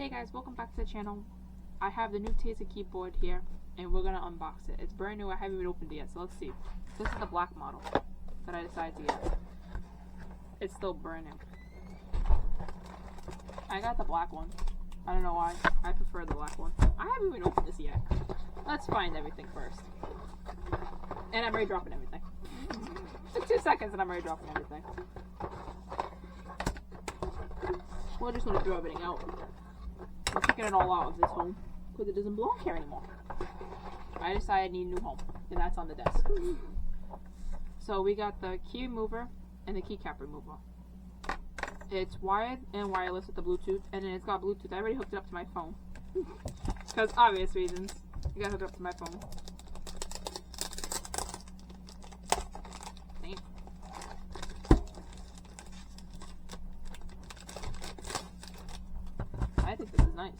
Hey guys, welcome back to the channel. I have the new tezarre keyboard here, and we're gonna unbox it. It's brand new, I haven't even opened it yet, so let's see. This is the black model that I decided to get. It's still brand new. I got the black one. I don't know why. I prefer the black one. I haven't even opened this yet. Let's find everything first. And I'm already dropping everything. Took 2 seconds and I'm already dropping everything. Well, I just want to throw everything out. I'm taking it all out of this home because it doesn't belong here anymore. I decided I need a new home, and that's on the desk. So we got the key remover and the keycap remover. It's wired and wireless with the Bluetooth, and then it's got Bluetooth. I already hooked it up to my phone because obvious reasons. You gotta hook it up to my phone. Damn. I think this is nice.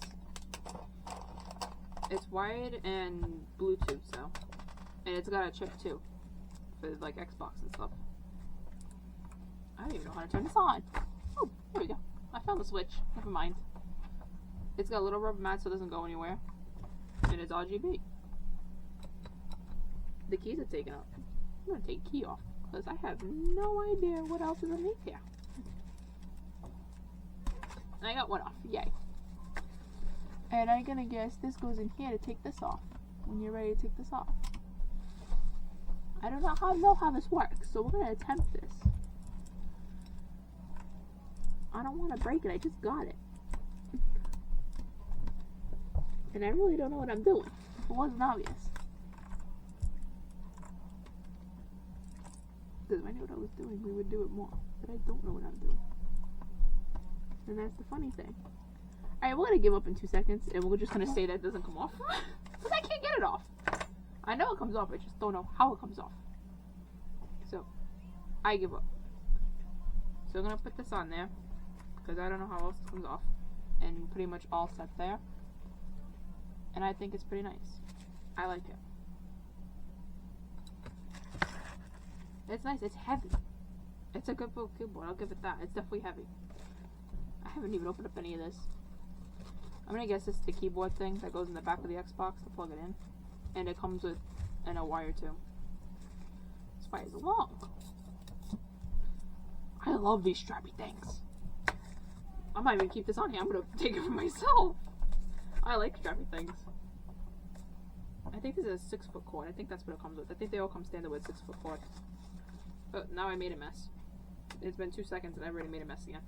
It's wired and Bluetooth, so, and it's got a chip too for like Xbox and stuff. I don't even know how to turn this on. Oh, there we go. I found the switch. Never mind. It's got a little rubber mat so it doesn't go anywhere, and it's RGB. The keys are taken out. I'm gonna take the key off because I have no idea what else is underneath here. And I got one off. Yay. And I'm gonna guess this goes in here to take this off when you're ready to take this off. I don't know how this works, so we're gonna attempt this. I don't want to break it, I just got it. And I really don't know what I'm doing. It wasn't obvious. Because if I knew what I was doing, we would do it more. But I don't know what I'm doing. And that's the funny thing. Alright, we're gonna give up in 2 seconds, and we're just gonna say that it doesn't come off. Because I can't get it off. I know it comes off, I just don't know how it comes off. So, I give up. So I'm gonna put this on there, because I don't know how else it comes off. And pretty much all set there. And I think it's pretty nice. I like it. It's nice, it's heavy. It's a good keyboard, I'll give it that. It's definitely heavy. I haven't even opened up any of this. I'm gonna guess this is the keyboard thing that goes in the back of the Xbox to plug it in. And it comes with a wire too. This wire is long. I love these strappy things. I might even keep this on here. I'm gonna take it for myself. I like strappy things. I think this is a 6-foot cord. I think that's what it comes with. I think they all come standard with 6-foot cord. But now I made a mess. It's been 2 seconds and I already made a mess again.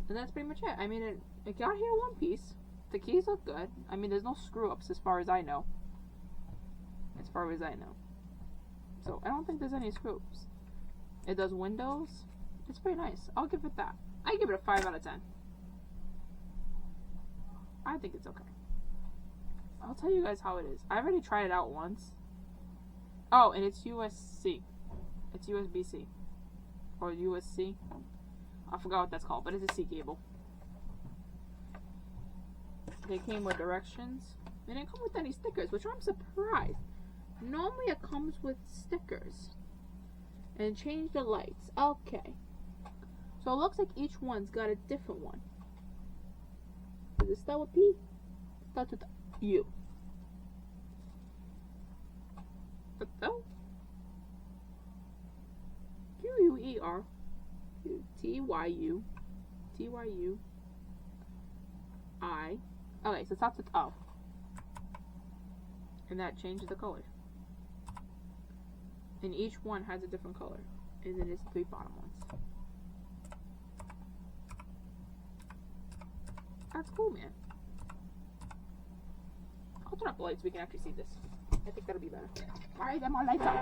And that's pretty much it. I mean, it got here one piece. The keys look good. I mean, there's no screw-ups as far as I know. As far as I know. So, I don't think there's any screw-ups. It does windows. It's pretty nice. I'll give it that. I give it a 5 out of 10. I think it's okay. I'll tell you guys how it is. I already tried it out once. Oh, and it's USB-C. It's USB-C. Or USC. I forgot what that's called, but it's a C cable. They came with directions. They didn't come with any stickers, which I'm surprised. Normally it comes with stickers. And change the lights. Okay. So it looks like each one's got a different one. Does it start with P? It starts with U. What the? Q-U-E-R. T-Y-U. T-Y-U. I. Okay, so it starts with O. And that changes the color. And each one has a different color. And then it's the 3 bottom ones. That's cool, man. I'll turn up the lights so we can actually see this. I think that'll be better. Alright, get my lights on.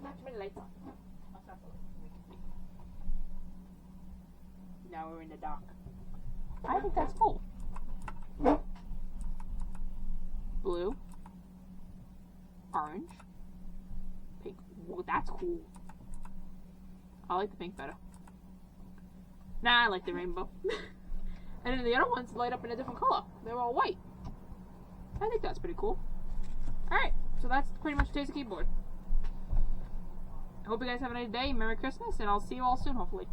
Not too many lights on. I'll stop the lights so we can see. Now we're in the dark. I think that's cool. Blue. Orange. Pink. Whoa, that's cool. I like the pink better. Nah, I like the rainbow. And then the other ones light up in a different color. They're all white. I think that's pretty cool. Alright, so that's pretty much today's keyboard. I hope you guys have a nice day. Merry Christmas, and I'll see you all soon, hopefully.